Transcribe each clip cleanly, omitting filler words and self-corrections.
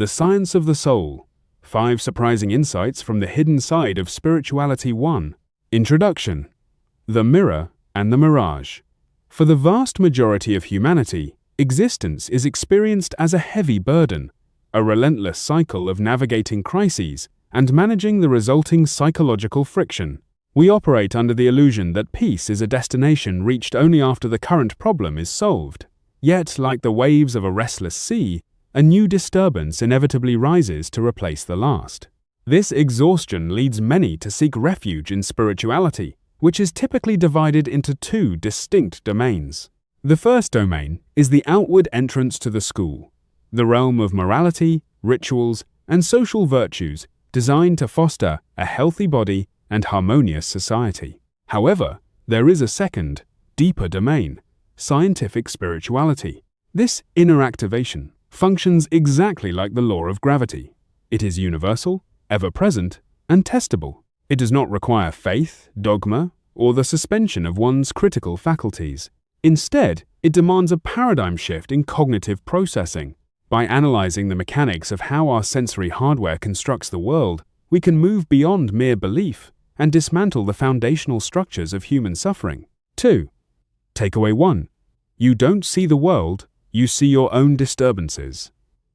The Science of the Soul. 5 Surprising Insights from the Hidden Side of Spirituality 1. Introduction. The Mirror and the Mirage. For the vast majority of humanity, existence is experienced as a heavy burden, a relentless cycle of navigating crises and managing the resulting psychological friction. We operate under the illusion that peace is a destination reached only after the current problem is solved. Yet, like the waves of a restless sea, a new disturbance inevitably rises to replace the last. This exhaustion leads many to seek refuge in spirituality, which is typically divided into 2 distinct domains. The first domain is the outward entrance to the school, the realm of morality, rituals, and social virtues designed to foster a healthy body and harmonious society. However, there is a second, deeper domain, scientific spirituality. This inner activation functions exactly like the law of gravity. It is universal, ever-present, and testable. It does not require faith, dogma, or the suspension of one's critical faculties. Instead, it demands a paradigm shift in cognitive processing. By analyzing the mechanics of how our sensory hardware constructs the world, we can move beyond mere belief and dismantle the foundational structures of human suffering. 2. Takeaway 1. You don't see the world, you see your own disturbances.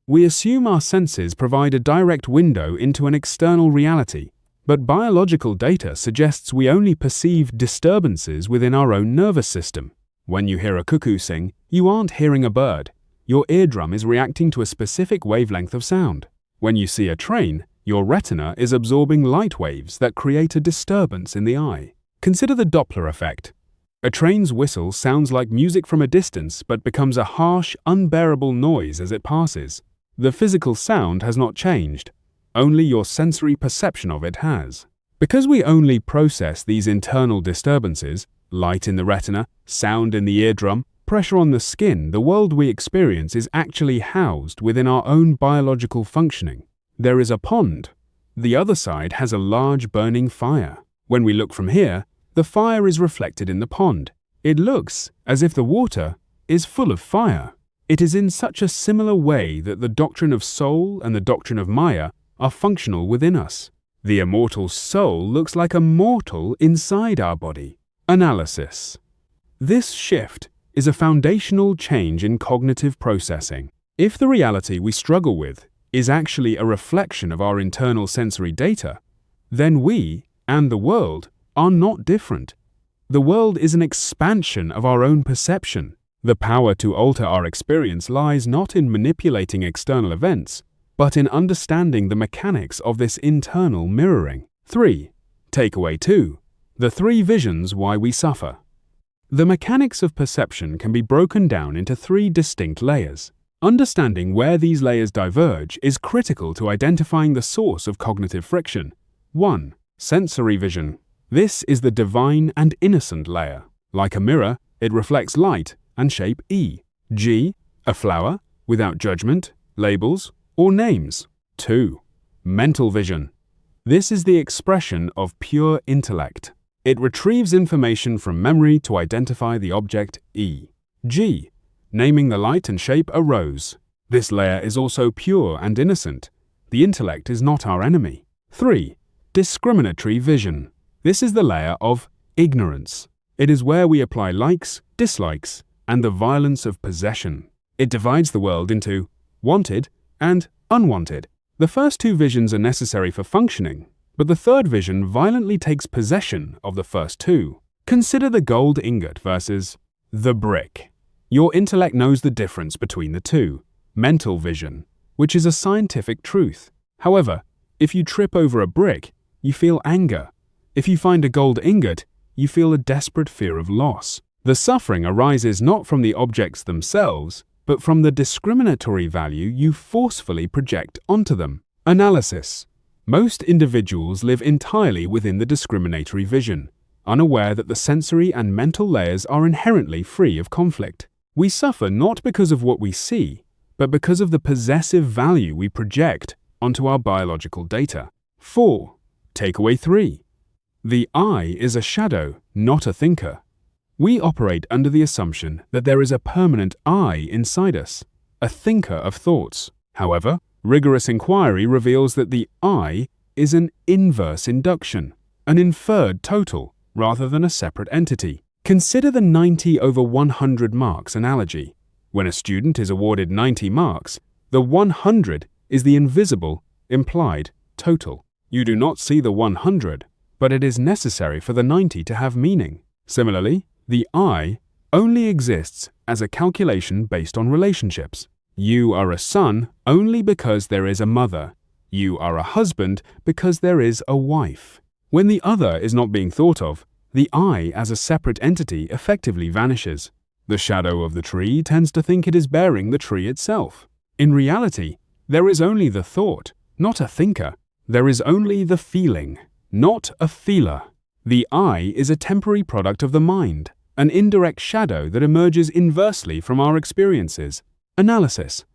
We assume our senses provide a direct window into an external reality, but biological data suggests we only perceive disturbances within our own nervous system. When you hear a cuckoo sing, you aren't hearing a bird. Your eardrum is reacting to a specific wavelength of sound. When you see a train, your retina is absorbing light waves that create a disturbance in the eye. Consider the Doppler effect. A train's whistle sounds like music from a distance but becomes a harsh, unbearable noise as it passes. The physical sound has not changed, only your sensory perception of it has. Because we only process these internal disturbances, light in the retina, sound in the eardrum, pressure on the skin, the world we experience is actually housed within our own biological functioning. There is a pond. The other side has a large burning fire. When we look from here, the fire is reflected in the pond. It looks as if the water is full of fire. It is in such a similar way that the doctrine of soul and the doctrine of Maya are functional within us. The immortal soul looks like a mortal inside our body. Analysis. This shift is a foundational change in cognitive processing. If the reality we struggle with is actually a reflection of our internal sensory data, then we and the world are not different. The world is an expansion of our own perception. The power to alter our experience lies not in manipulating external events, but in understanding the mechanics of this internal mirroring. 3. Takeaway 2. The 3 visions why we suffer. The mechanics of perception can be broken down into 3 distinct layers. Understanding where these layers diverge is critical to identifying the source of cognitive friction. 1. Sensory vision. This is the divine and innocent layer. Like a mirror, it reflects light and shape E. G. A flower, without judgment, labels, or names. 2. Mental vision. This is the expression of pure intellect. It retrieves information from memory to identify the object E. G. Naming the light and shape a rose. This layer is also pure and innocent. The intellect is not our enemy. 3. Discriminatory vision. This is the layer of ignorance. It is where we apply likes, dislikes, and the violence of possession. It divides the world into wanted and unwanted. The first 2 visions are necessary for functioning, but the third vision violently takes possession of the first 2. Consider the gold ingot versus the brick. Your intellect knows the difference between the 2. Mental vision, which is a scientific truth. However, if you trip over a brick, you feel anger. If you find a gold ingot, you feel a desperate fear of loss. The suffering arises not from the objects themselves, but from the discriminatory value you forcefully project onto them. Analysis. Most individuals live entirely within the discriminatory vision, unaware that the sensory and mental layers are inherently free of conflict. We suffer not because of what we see, but because of the possessive value we project onto our biological data. 4. Takeaway 3. The I is a shadow, not a thinker. We operate under the assumption that there is a permanent I inside us, a thinker of thoughts. However, Rigorous inquiry reveals that the I is an inverse induction, an inferred total, rather than a separate entity. Consider the 90 over 100 marks analogy. When a student is awarded 90 marks, the 100 is the invisible, implied total. You do not see the 100, but it is necessary for the 90 to have meaning. Similarly, the I only exists as a calculation based on relationships. You are a son only because there is a mother. You are a husband because there is a wife. When the other is not being thought of, the I as a separate entity effectively vanishes. The shadow of the tree tends to think it is bearing the tree itself. In reality, there is only the thought, not a thinker. There is only the feeling, not a feeler. The I is a temporary product of the mind, an indirect shadow that emerges inversely from our experiences. Analysis.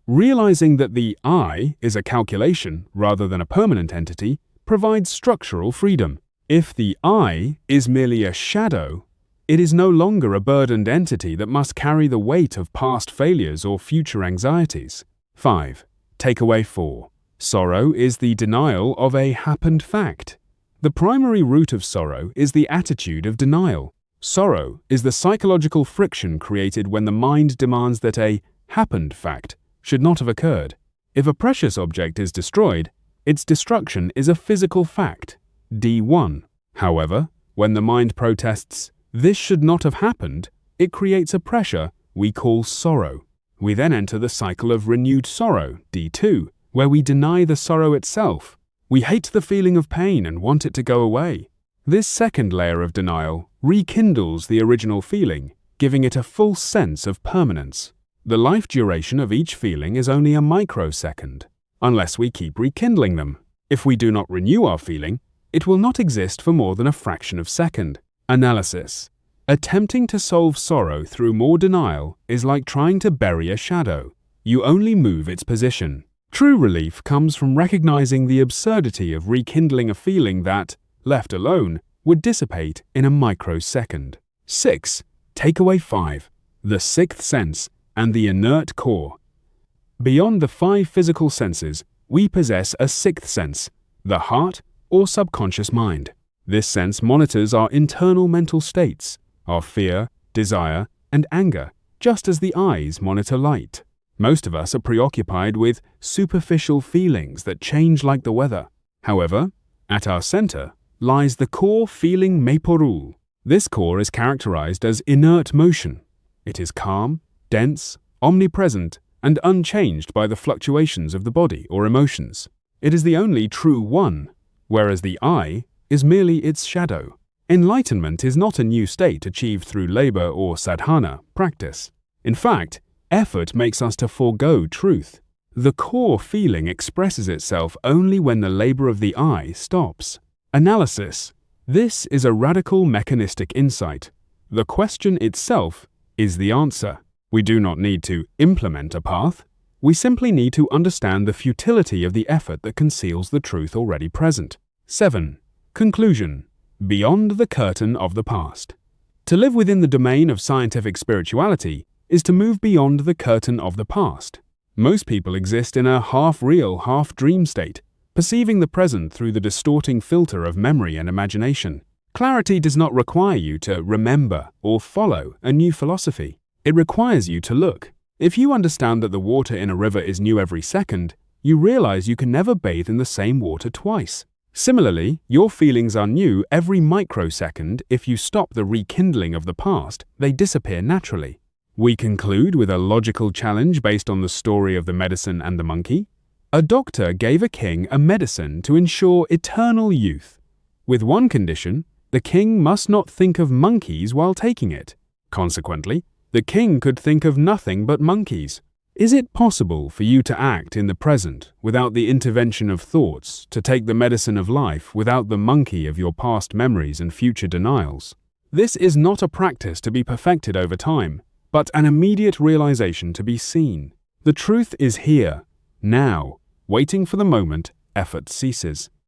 Realizing that the I is a calculation rather than a permanent entity provides structural freedom. If the I is merely a shadow, it is no longer a burdened entity that must carry the weight of past failures or future anxieties. 5. Takeaway 4. Sorrow is the denial of a happened fact. The primary root of sorrow is the attitude of denial. Sorrow is the psychological friction created when the mind demands that a happened fact should not have occurred. If a precious object is destroyed, its destruction is a physical fact, D1. However, when the mind protests, "This should not have happened," it creates a pressure we call sorrow. We then enter the cycle of renewed sorrow, D2, where we deny the sorrow itself. We hate the feeling of pain and want it to go away. This second layer of denial rekindles the original feeling, giving it a full sense of permanence. The life duration of each feeling is only a microsecond, unless we keep rekindling them. If we do not renew our feeling, it will not exist for more than a fraction of a second. Analysis. Attempting to solve sorrow through more denial is like trying to bury a shadow. You only move its position. True relief comes from recognizing the absurdity of rekindling a feeling that, left alone, would dissipate in a microsecond. 6. Takeaway 5. The sixth sense and the inert core. Beyond the 5 physical senses, we possess a sixth sense, the heart or subconscious mind. This sense monitors our internal mental states, our fear, desire, and anger, just as the eyes monitor light. Most of us are preoccupied with superficial feelings that change like the weather. However, at our center lies the core feeling Meiporu. This core is characterized as inert motion. It is calm, dense, omnipresent, and unchanged by the fluctuations of the body or emotions. It is the only true one, whereas the I is merely its shadow. Enlightenment is not a new state achieved through labor or sadhana practice. In fact, effort makes us to forego truth. The core feeling expresses itself only when the labor of the I stops. Analysis. This is a radical mechanistic insight. The question itself is the answer. We do not need to implement a path. We simply need to understand the futility of the effort that conceals the truth already present. 7. Conclusion. Beyond the curtain of the past. To live within the domain of scientific spirituality is to move beyond the curtain of the past. Most people exist in a half-real, half-dream state, perceiving the present through the distorting filter of memory and imagination. Clarity does not require you to remember or follow a new philosophy. It requires you to look. If you understand that the water in a river is new every second, you realize you can never bathe in the same water twice. Similarly, your feelings are new every microsecond. If you stop the rekindling of the past, they disappear naturally. We conclude with a logical challenge based on the story of the medicine and the monkey. A doctor gave a king a medicine to ensure eternal youth. With one condition, the king must not think of monkeys while taking it. Consequently, the king could think of nothing but monkeys. Is it possible for you to act in the present without the intervention of thoughts, to take the medicine of life without the monkey of your past memories and future denials? This is not a practice to be perfected over time, but an immediate realization to be seen. The truth is here, now, waiting for the moment effort ceases.